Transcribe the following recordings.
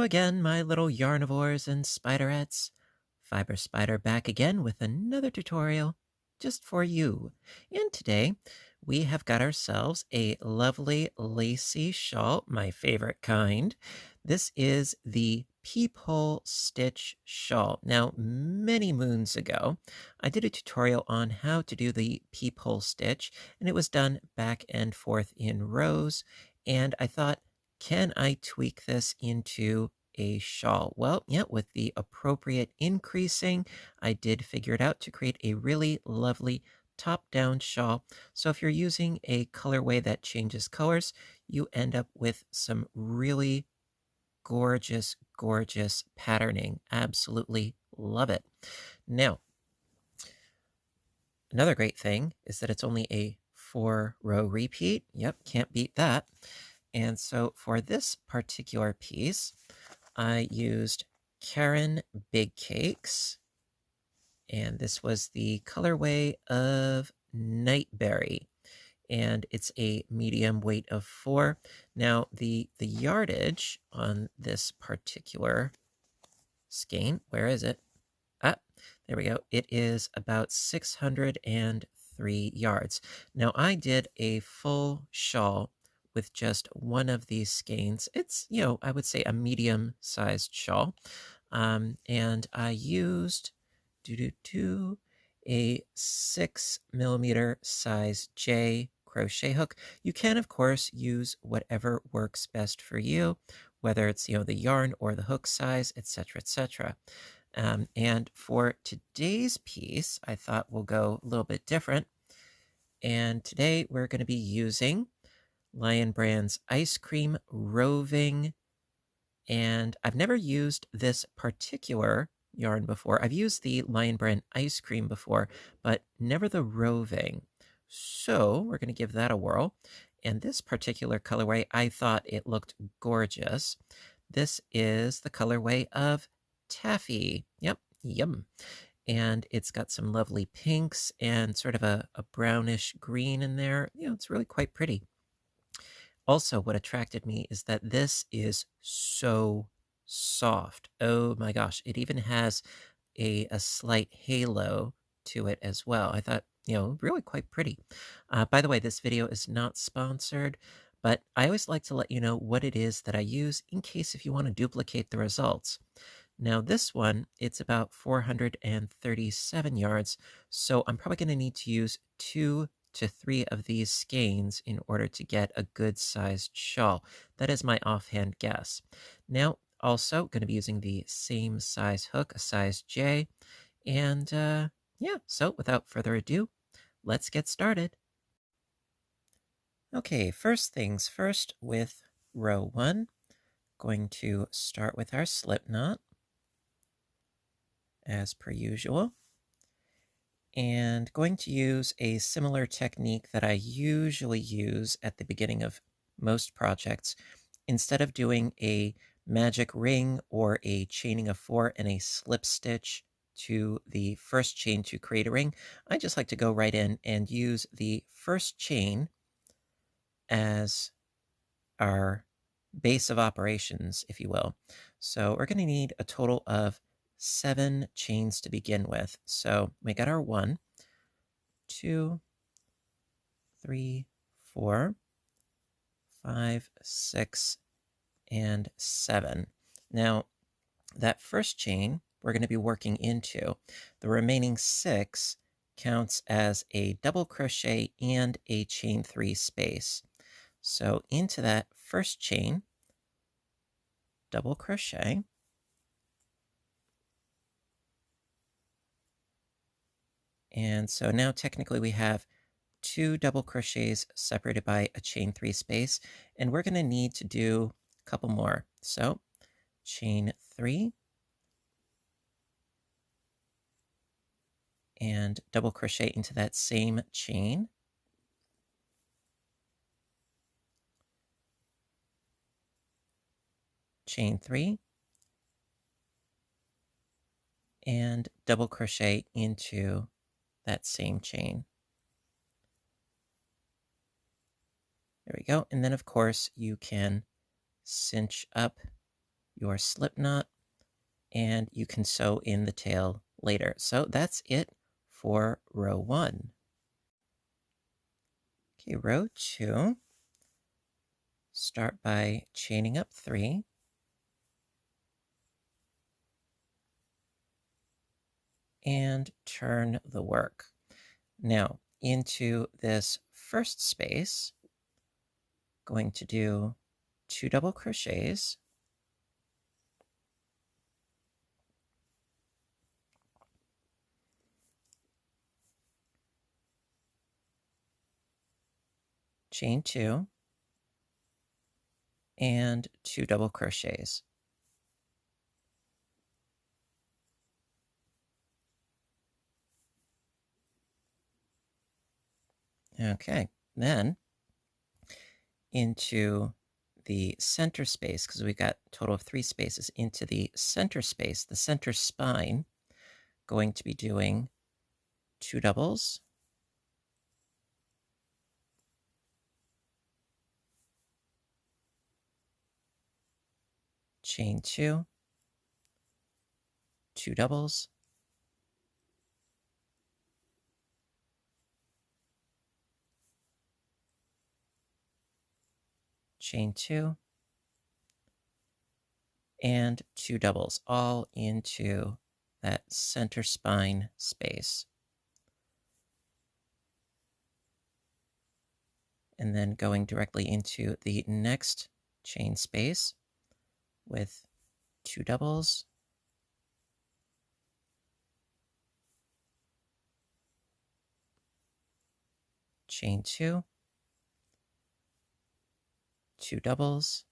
again, my little yarnivores and spiderettes. Fiber Spider back again with another tutorial just for you. And today we have got ourselves a lovely lacy shawl, my favorite kind. This is the Peephole Stitch shawl. Now, many moons ago, I did a tutorial on how to do the peephole stitch, and it was done back and forth in rows. And I thought, can I tweak this into a shawl? Well, yeah, with the appropriate increasing, I did figure it out to create a really lovely top-down shawl. So if you're using a colorway that changes colors, you end up with some really gorgeous, gorgeous patterning. Absolutely love it. Now, another great thing is that it's only a 4-row repeat. Yep, can't beat that. And so for this particular piece, I used Karen Big Cakes, and this was the colorway of Nightberry, and it's a medium weight of 4. Now, the yardage on this particular skein, where is it? Ah, there we go. It is about 603 yards. Now, I did a full shawl with just one of these skeins. It's, I would say a medium-sized shawl. And I used a 6mm size J crochet hook. You can, of course, use whatever works best for you, whether it's, the yarn or the hook size, etc., etc. And for today's piece, I thought we'll go a little bit different. And today we're going to be using Lion Brand's Ice Cream Roving. And I've never used this particular yarn before. I've used the Lion Brand Ice Cream before, but never the Roving. So we're going to give that a whirl. And this particular colorway, I thought it looked gorgeous. This is the colorway of Taffy. Yep, yum. And it's got some lovely pinks and sort of a brownish green in there. It's really quite pretty. Also, what attracted me is that this is so soft. Oh my gosh. It even has a slight halo to it as well. I thought, really quite pretty. By the way, this video is not sponsored, but I always like to let you know what it is that I use in case if you want to duplicate the results. Now this one, it's about 437 yards, so I'm probably going to need to use 2 to 3 of these skeins in order to get a good sized shawl. That is my offhand guess. Now, also going to be using the same size hook, a size J, and yeah, so without further ado, let's get started. Okay, first things first with row 1, going to start with our slip knot as per usual, and going to use a similar technique that I usually use at the beginning of most projects. Instead of doing a magic ring or a chaining of 4 and a slip stitch to the first chain to create a ring, I just like to go right in and use the first chain as our base of operations, if you will. So we're going to need a total of 7 chains to begin with. So we got our 1, 2, 3, 4, 5, 6, and 7. Now, that first chain we're going to be working into. The remaining 6 counts as a double crochet and a chain 3 space. So into that first chain, double crochet, and so now technically we have 2 double crochets separated by a chain 3 space, and we're going to need to do a couple more. So chain 3 and double crochet into that same chain. Chain 3 and double crochet into that same chain. There we go. And then, of course, you can cinch up your slip knot, and you can sew in the tail later. So that's it for row 1. Okay, row 2, start by chaining up 3, and turn the work. Now, into this first space, going to do 2 double crochets, chain 2, and 2 double crochets. Okay, then into the center space, because we got a total of 3 spaces, into the center space, the center spine, going to be doing 2 doubles, chain 2, 2 doubles, chain 2, and 2 doubles, all into that center spine space. And then going directly into the next chain space with 2 doubles, chain 2, 2 doubles,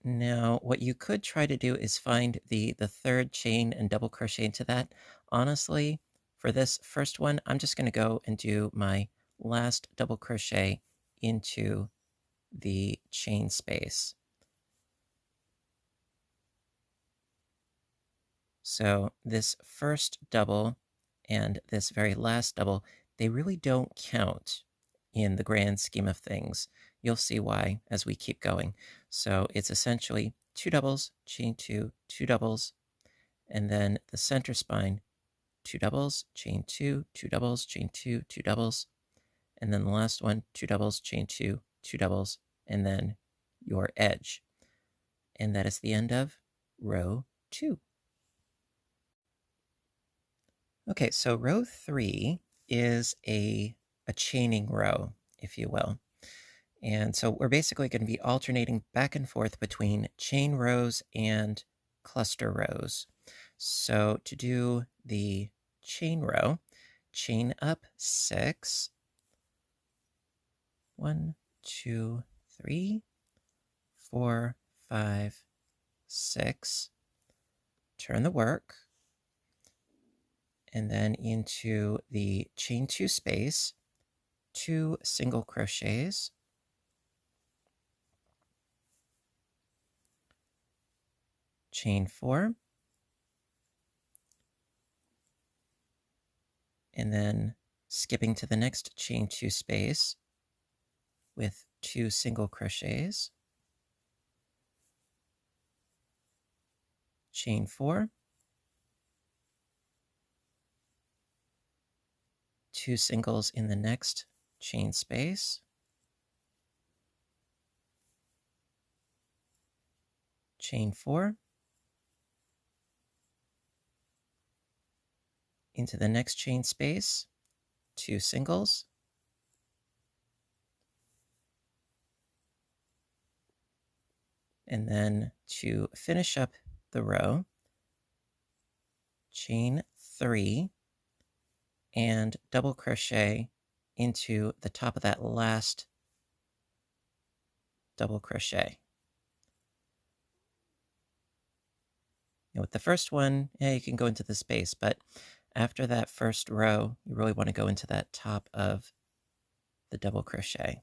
now, what you could try to do is find the third chain and double crochet into that. Honestly, for this first one, I'm just going to go and do my last double crochet into the chain space. So this first double and this very last double, they really don't count in the grand scheme of things. You'll see why as we keep going. So it's essentially 2 doubles, chain 2, 2 doubles, and then the center spine, 2 doubles, chain 2, 2 doubles, chain 2, 2 doubles, and then the last one, 2 doubles, chain 2, 2 doubles, and then your edge. And that is the end of row 2. Okay, so row 3 is a chaining row, if you will. And so we're basically going to be alternating back and forth between chain rows and cluster rows. So to do the chain row, chain up 6. 1, 2, 3, 4, 5, 6. Turn the work. And then into the chain 2 space, 2 single crochets, chain 4, and then skipping to the next chain 2 space with 2 single crochets, chain 4, 2 singles in the next chain space, chain 4, into the next chain space, 2 singles, and then to finish up the row, chain 3, and double crochet into the top of that last double crochet. Now with the first one, you can go into the space, but after that first row, you really want to go into that top of the double crochet.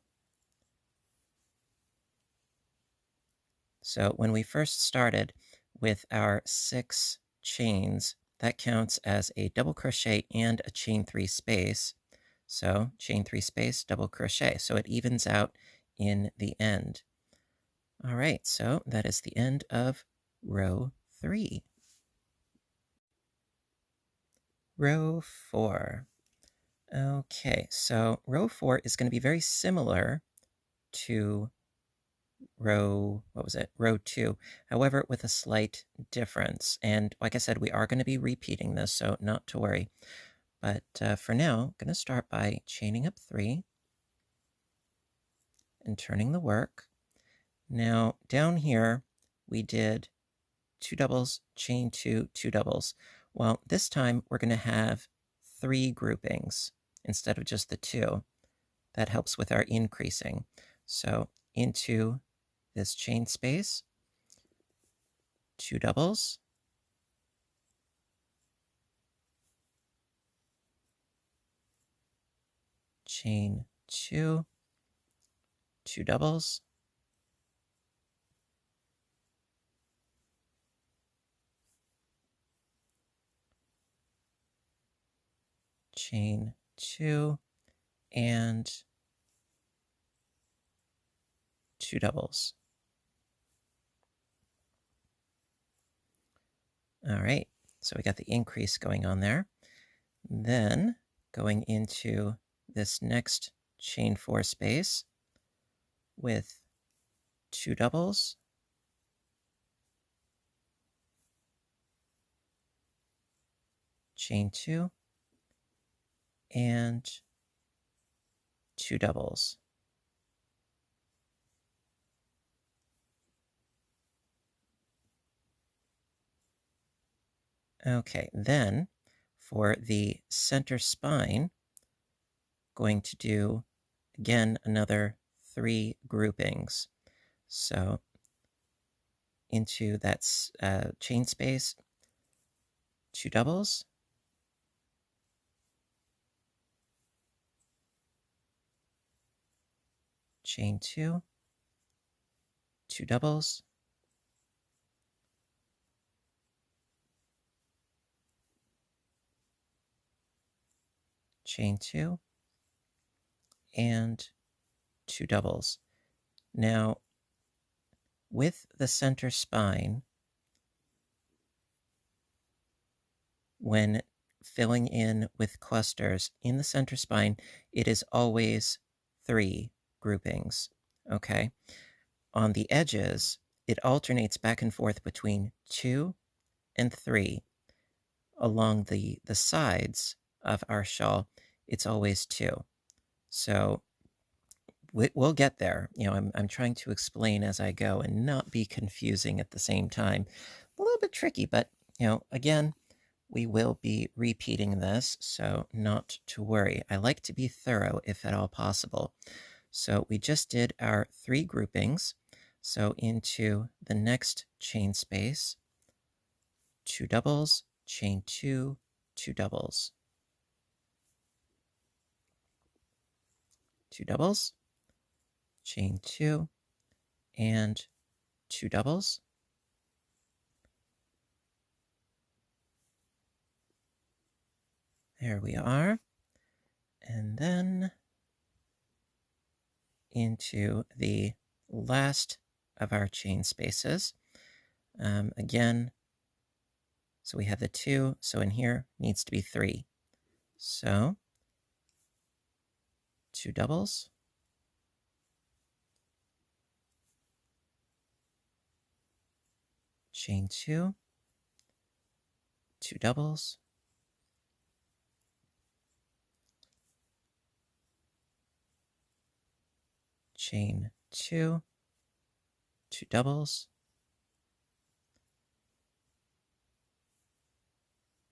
So when we first started with our 6 chains, that counts as a double crochet and a chain 3 space. So chain 3 space, double crochet. So it evens out in the end. All right, so that is the end of row 3. Row 4. Okay, so row 4 is going to be very similar to row 2, however, with a slight difference. And like I said, we are going to be repeating this, so not to worry. But for now, I'm going to start by chaining up 3 and turning the work. Now, down here, we did 2 doubles, chain 2, 2 doubles. Well, this time we're going to have 3 groupings instead of just the 2. That helps with our increasing. So into this chain space, 2 doubles, chain 2, 2 doubles, chain 2, and 2 doubles. All right, so we got the increase going on there. Then going into this next chain 4 space with 2 doubles, chain 2, and 2 doubles. Okay, then for the center spine, going to do again another 3 groupings. So into that chain space, 2 doubles, chain 2, 2 doubles, chain 2, and 2 doubles. Now, with the center spine, when filling in with clusters in the center spine, it is always 3 groupings, okay? On the edges, it alternates back and forth between 2 and 3. Along the sides of our shawl, it's always 2. So we'll get there. You know, I'm trying to explain as I go and not be confusing at the same time. A little bit tricky, but, you know, again, we will be repeating this, so not to worry. I like to be thorough if at all possible. So we just did our 3 groupings. So into the next chain space, 2 doubles, chain 2, 2 doubles, 2 doubles, chain 2, and 2 doubles. There we are. And then into the last of our chain spaces. Again, so we have the 2, so in here needs to be 3. So 2 doubles, chain 2, 2 doubles, chain 2, 2 doubles,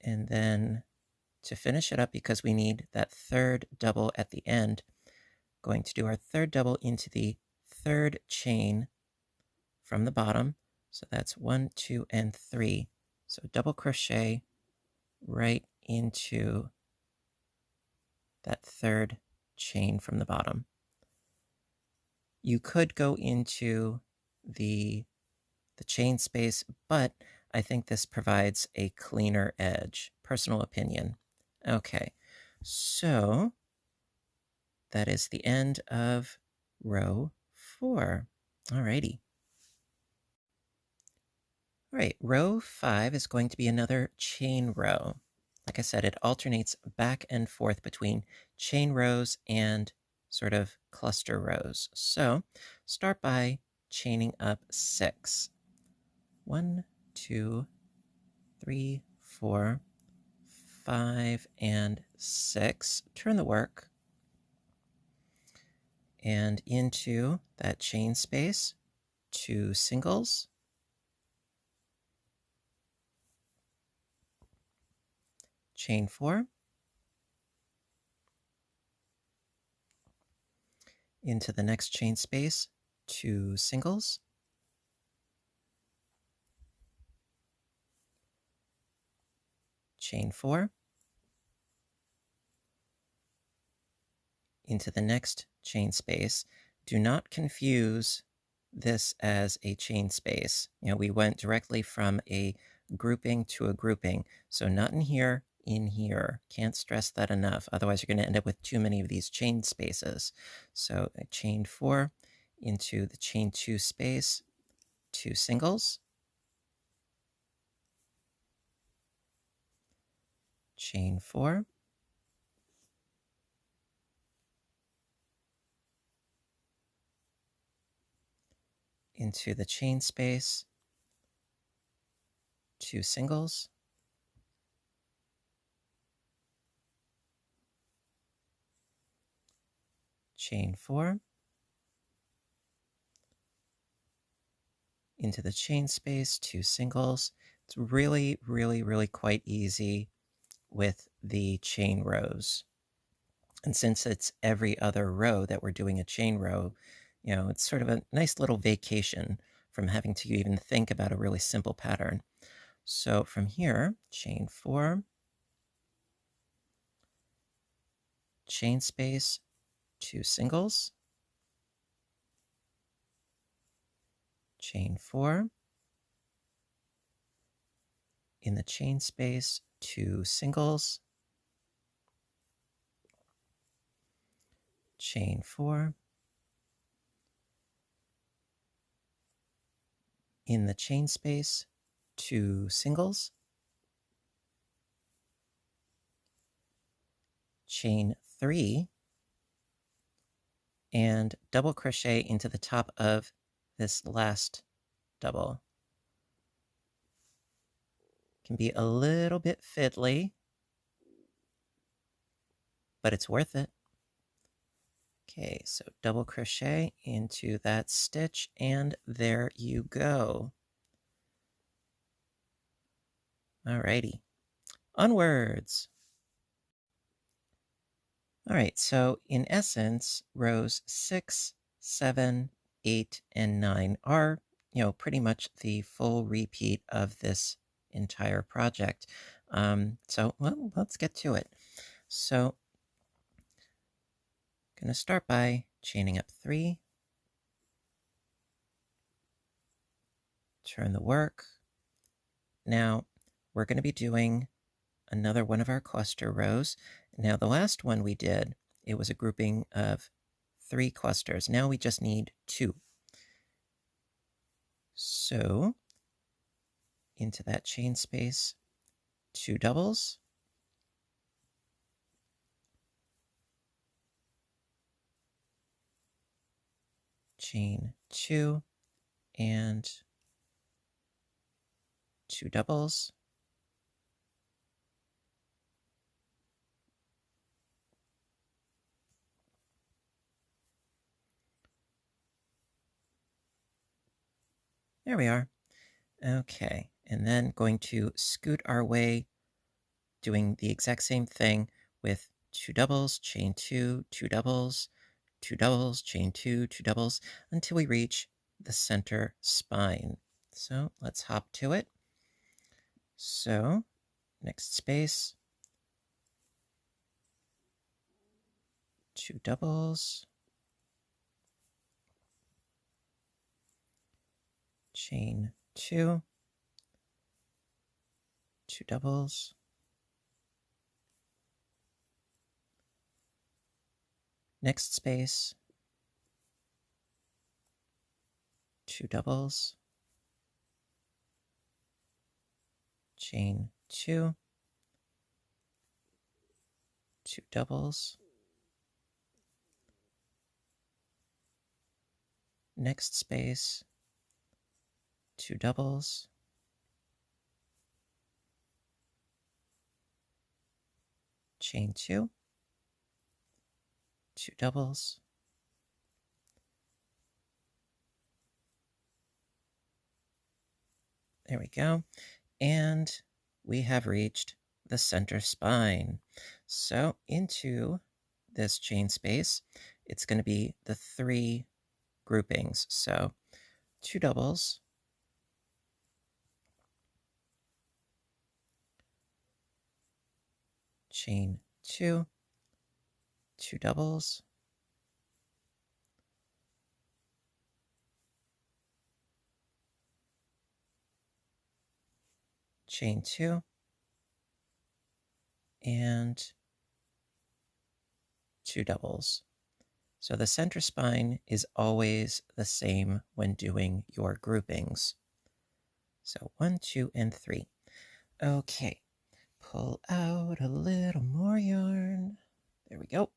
and then to finish it up, because we need that 3rd double at the end, going to do our 3rd double into the 3rd chain from the bottom. So that's 1, 2, and 3. So double crochet right into that 3rd chain from the bottom. You could go into the chain space, but I think this provides a cleaner edge. Personal opinion. Okay, so that is the end of row 4. Alrighty. All right, row 5 is going to be another chain row. Like I said, it alternates back and forth between chain rows and sort of cluster rows. So start by chaining up 6. 1, 2, 3, 4, 5, and 6. Turn the work and into that chain space, 2 singles, chain 4, into the next chain space, 2 singles, chain 4, into the next chain space. Do not confuse this as a chain space. We went directly from a grouping to a grouping. So not in here, in here. Can't stress that enough. Otherwise, you're going to end up with too many of these chain spaces. So a chain 4 into the chain 2 space, 2 singles, chain 4, into the chain space, 2 singles, chain 4, into the chain space, 2 singles. It's really, really, really quite easy with the chain rows. And since it's every other row that we're doing a chain row, it's sort of a nice little vacation from having to even think about a really simple pattern. So from here, chain 4, chain space, 2 singles, chain 4, in the chain space, 2 singles, chain 4, in the chain space, 2 singles, chain 3, and double crochet into the top of this last double. Can be a little bit fiddly, but it's worth it. Okay, so double crochet into that stitch, and there you go. Alrighty, onwards. All right, so in essence, rows 6, 7, 8, and 9 are, pretty much the full repeat of this entire project. Well, let's get to it. So I'm going to start by chaining up 3, turn the work. Now we're going to be doing another one of our cluster rows. Now the last one we did, it was a grouping of 3 clusters. Now we just need 2. So into that chain space, 2 doubles, chain 2, and 2 doubles, there we are. Okay, and then going to scoot our way, doing the exact same thing with 2 doubles, chain 2, 2 doubles, 2 doubles, chain 2, 2 doubles, until we reach the center spine. So let's hop to it. So next space, 2 doubles, chain 2, 2 doubles, Next space, 2 doubles, chain 2, 2 doubles, next space, 2 doubles, chain 2, 2 doubles, there we go, and we have reached the center spine. So into this chain space, it's going to be the 3 groupings. So 2 doubles, chain 2, 2 doubles, chain 2, and 2 doubles. So the center spine is always the same when doing your groupings. So 1, 2, and 3. Okay, pull out a little more yarn. There we go.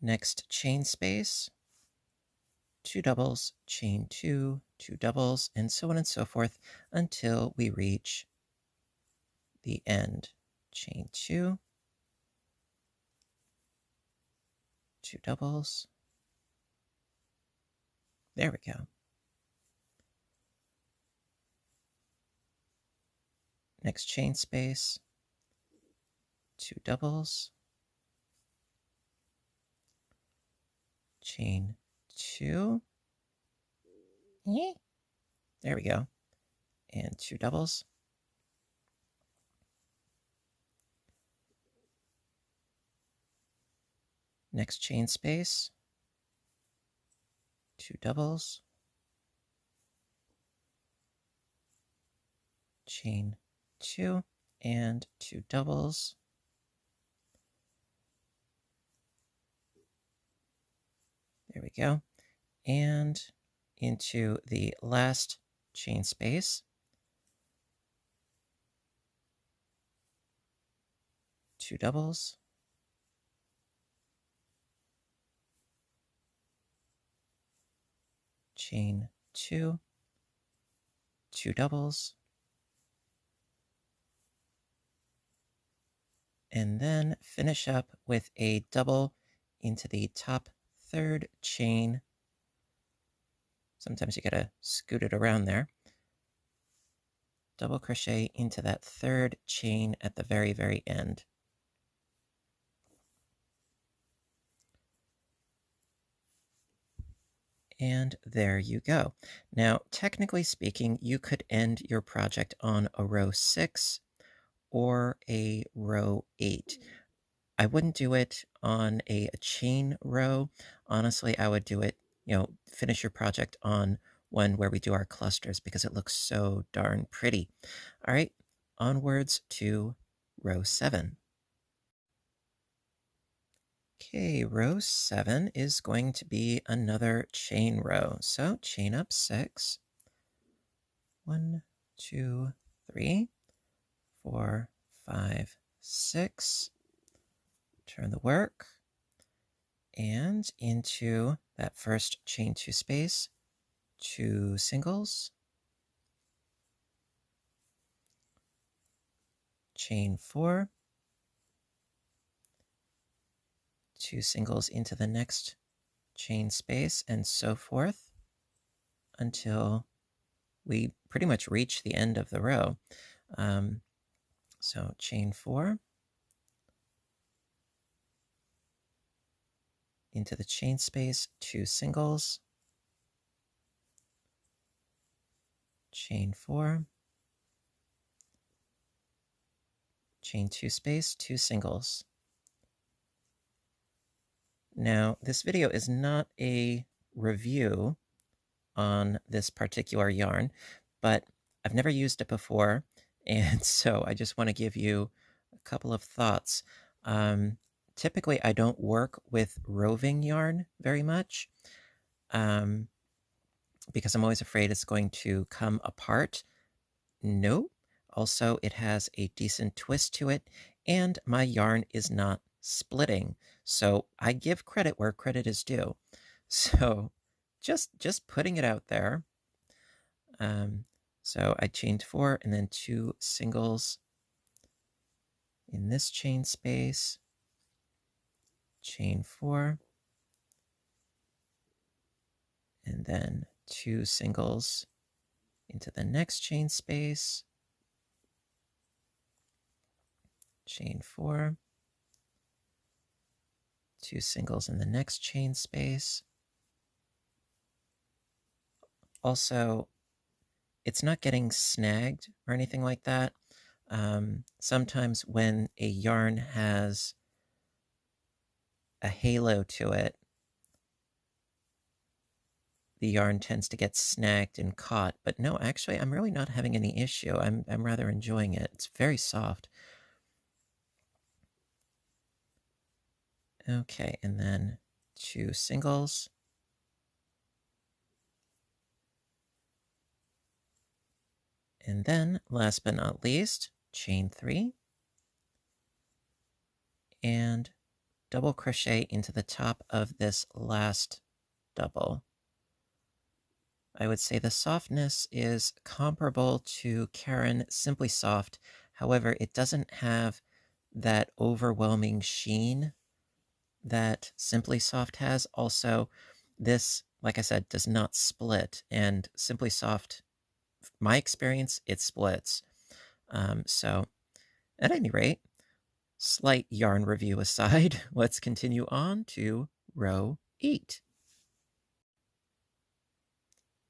Next chain space, 2 doubles, chain 2, 2 doubles, and so on and so forth until we reach the end. Chain 2, 2 doubles. There we go. Next chain space, 2 doubles, chain 2. There we go. And 2 doubles. Next chain space, 2 doubles, chain 2, and 2 doubles. There we go. And into the last chain space, 2 doubles, chain 2, 2 doubles, and then finish up with a double into the top 3rd chain. Sometimes you gotta scoot it around there. Double crochet into that 3rd chain at the very, very end. And there you go. Now, technically speaking, you could end your project on a row 6 or a row 8. I wouldn't do it on a chain row. Honestly, I would do it, finish your project on one where we do our clusters because it looks so darn pretty. All right, onwards to row 7. Okay, row 7 is going to be another chain row. So chain up 6. 1, 2, 3, 4, 5, 6. Turn the work. And into that first chain 2 space, 2 singles, chain 4, 2 singles into the next chain space, and so forth until we pretty much reach the end of the row. So chain 4, into the chain space, 2 singles, chain 4, chain 2 space, 2 singles. Now, this video is not a review on this particular yarn, but I've never used it before, and so I just want to give you a couple of thoughts. typically I don't work with roving yarn very much because I'm always afraid it's going to come apart. No. Also, it has a decent twist to it, and my yarn is not splitting. So I give credit where credit is due. So just putting it out there. So I chained 4 and then 2 singles in this chain space, chain 4, and then 2 singles into the next chain space, chain 4, 2 singles in the next chain space. Also, it's not getting snagged or anything like that. Sometimes when a yarn has a halo to it, the yarn tends to get snagged and caught. But no, actually, I'm really not having any issue. I'm rather enjoying it. It's very soft. Okay, and then 2 singles. And then, last but not least, chain 3. And double crochet into the top of this last double. I would say the softness is comparable to Karen Simply Soft. However, it doesn't have that overwhelming sheen that Simply Soft has. Also, this, like I said, does not split. And Simply Soft, my experience, it splits. So, at any rate, slight yarn review aside, let's continue on to row 8.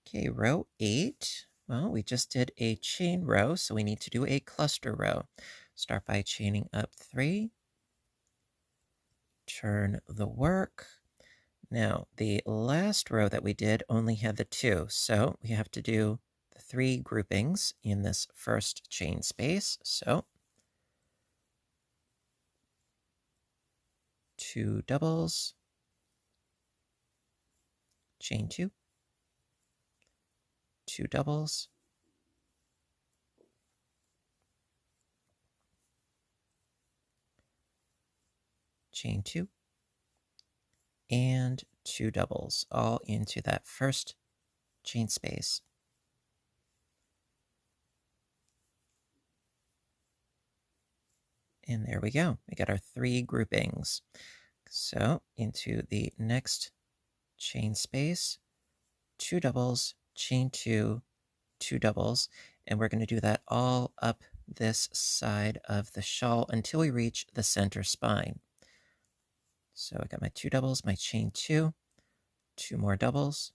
Okay, row 8. Well, we just did a chain row, so we need to do a cluster row. Start by chaining up 3. Turn the work. Now, the last row that we did only had the 2, so we have to do the 3 groupings in this first chain space. So, 2 doubles, chain 2, 2 doubles, chain 2, and 2 doubles, all into that first chain space. And there we go. We got our 3 groupings. So into the next chain space, 2 doubles, chain 2, 2 doubles, and we're going to do that all up this side of the shawl until we reach the center spine. So I got my 2 doubles, my chain 2, 2 more doubles,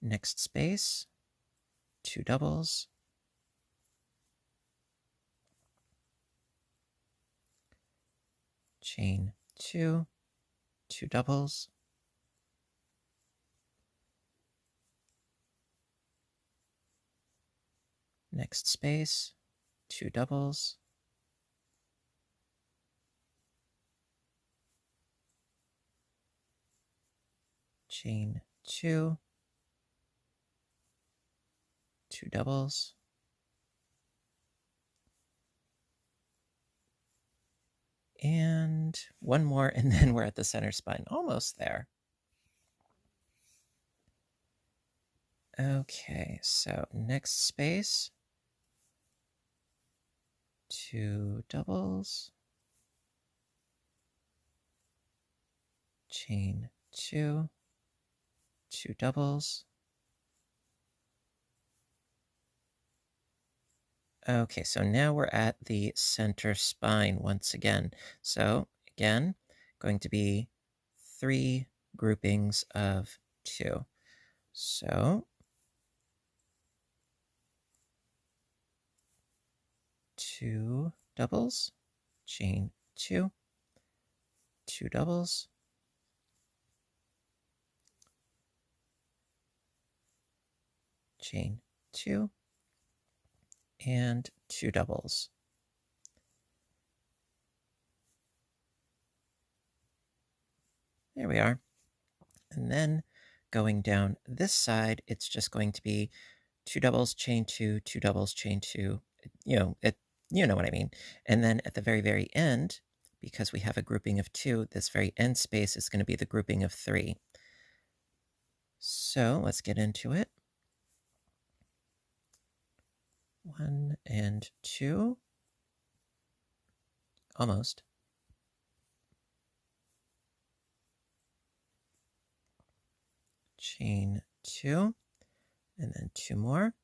next space, 2 doubles, chain 2, 2 doubles, next space, 2 doubles, chain 2, 2 doubles, and one more, and then we're at the center spine. Almost there. Okay, so next space, 2 doubles, chain 2, 2 doubles. Okay, so now we're at the center spine once again. So again, going to be 3 groupings of 2. So 2 doubles, chain 2, 2 doubles, chain 2, and 2 doubles. There we are. And then going down this side, it's just going to be 2 doubles, chain 2, 2 doubles, chain 2. You know what I mean. And then at the very, very end, because we have a grouping of 2, this very end space is going to be the grouping of 3. So let's get into it. 1 and 2. Almost. Chain 2, and then 2 more.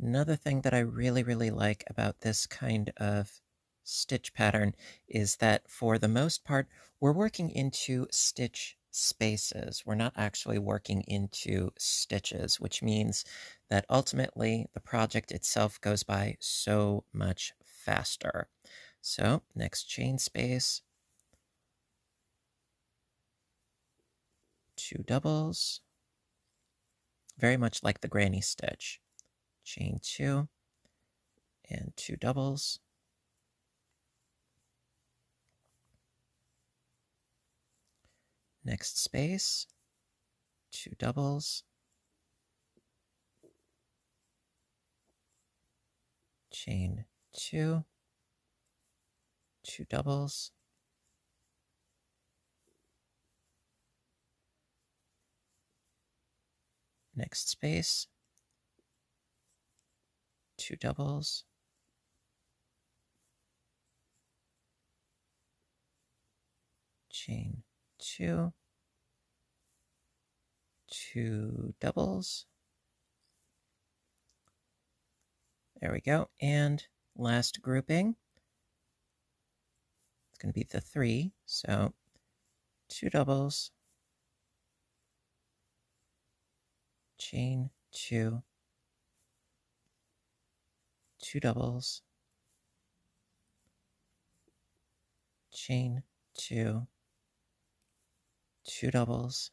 Another thing that I really, really like about this kind of stitch pattern is that for the most part, we're working into stitch spaces. We're not actually working into stitches, which means that ultimately the project itself goes by so much faster. So next chain space, 2 doubles, very much like the granny stitch. Chain 2 and 2 doubles. Next space, 2 doubles. Chain 2, 2 doubles. Next space, 2 doubles. Chain 2, 2 doubles. There we go. And last grouping, it's going to be the 3. So 2 doubles, chain 2, 2 doubles, chain 2, 2 doubles,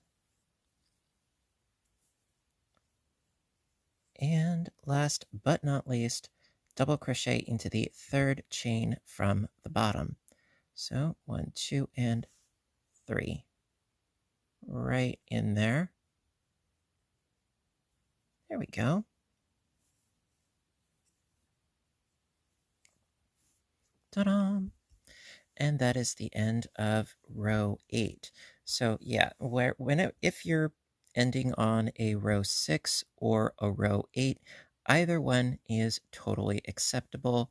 and last but not least, double crochet into the 3rd chain from the bottom. So 1, 2, and 3. Right in there. There we go. Ta-da! And that is the end of row 8. So yeah, if you're ending on a row 6 or a row 8, either one is totally acceptable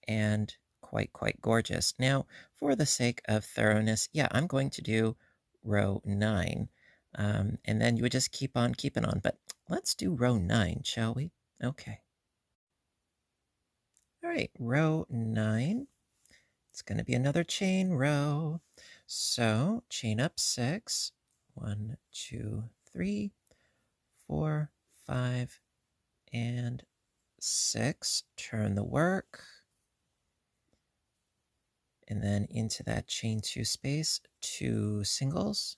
and quite gorgeous. Now, for the sake of thoroughness, yeah, I'm going to do row 9. And then you would just keep on keeping on. But let's do row 9, shall we? Okay. All right, row 9. It's going to be another chain row. So chain up 6. 1, 2, 3, 4, 5, and 6. Turn the work. And then into that chain 2 space, 2 singles.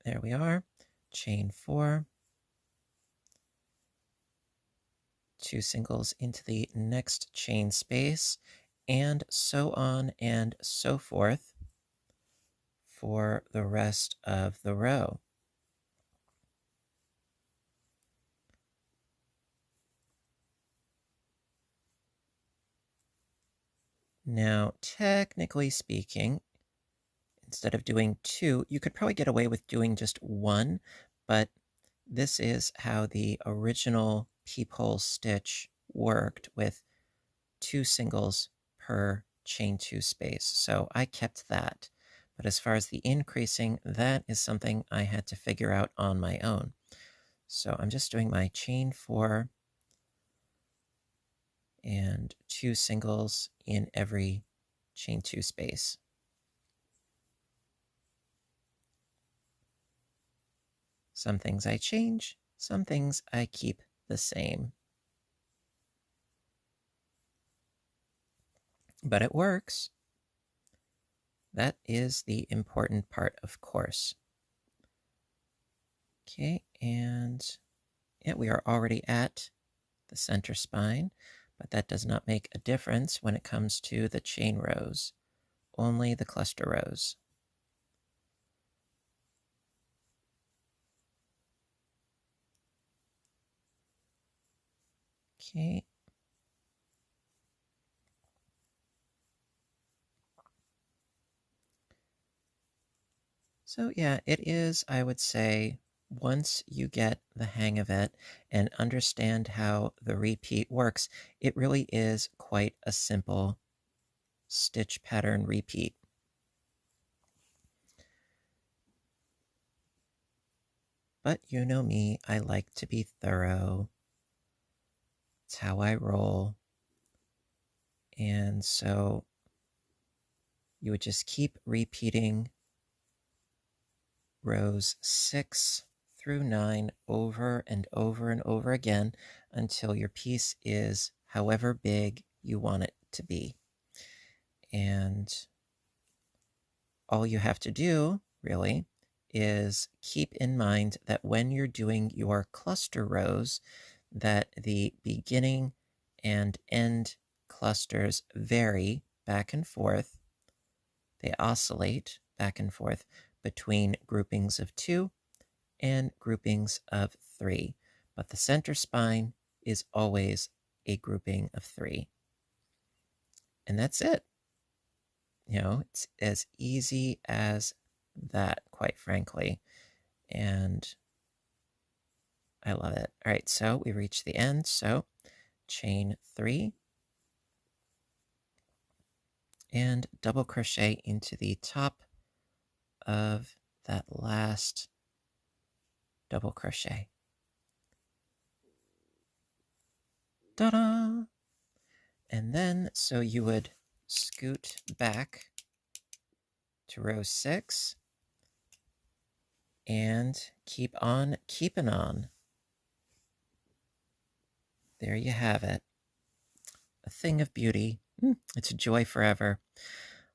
There we are. Chain 4. 2 singles into the next chain space, and so on and so forth for the rest of the row. Now, technically speaking, instead of doing 2, you could probably get away with doing just 1, but this is how the original Peephole Stitch worked, with 2 singles per chain 2 space. So I kept that. But as far as the increasing, that is something I had to figure out on my own. So I'm just doing my chain 4 and 2 singles in every chain 2 space. Some things I change, some things I keep the same. But it works. That is the important part, of course. Okay, and yeah, we are already at the center spine, but that does not make a difference when it comes to the chain rows, only the cluster rows. Okay. So yeah, it is, I would say, once you get the hang of it and understand how the repeat works, it really is quite a simple stitch pattern repeat. But you know me, I like to be thorough. It's how I roll. And so you would just keep repeating rows 6 through 9 over and over and over again until your piece is however big you want it to be. And all you have to do, really, is keep in mind that when you're doing your cluster rows, that the beginning and end clusters vary back and forth. They oscillate back and forth between groupings of 2 and groupings of 3, but the center spine is always a grouping of 3. And that's it. You know, it's as easy as that, quite frankly. And I love it. All right, so we reached the end. So chain 3 and double crochet into the top of that last double crochet. Ta-da! And then, so you would scoot back to row 6 and keep on keeping on. There you have it. A thing of beauty. It's a joy forever.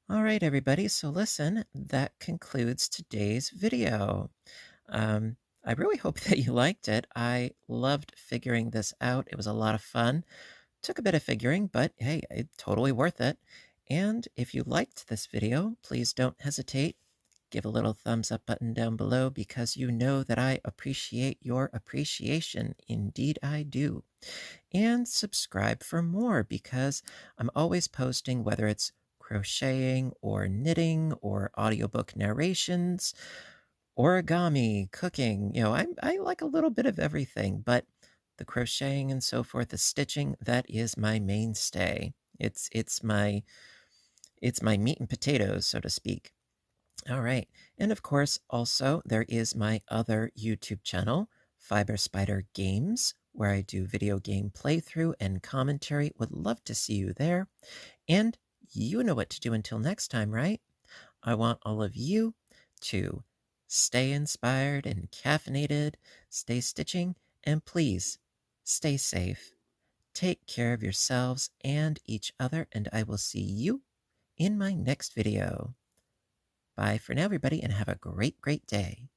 All right, everybody. So listen, that concludes today's video. I really hope that you liked it. I loved figuring this out. It was a lot of fun. Took a bit of figuring, but hey, it's totally worth it. And if you liked this video, please don't hesitate. Give a little thumbs up button down below because you know that I appreciate your appreciation. Indeed, I do. And subscribe for more because I'm always posting, whether it's crocheting or knitting or audiobook narrations, origami, cooking. You know, I like a little bit of everything, but the crocheting and so forth, the stitching, that is my mainstay. It's my meat and potatoes, so to speak. All right. And of course, also there is my other YouTube channel, Fiber Spider Games, where I do video game playthrough and commentary. Would love to see you there. And you know what to do until next time, right? I want all of you to stay inspired and caffeinated, stay stitching, and please stay safe. Take care of yourselves and each other, and I will see you in my next video. Bye for now, everybody, and have a great, great day.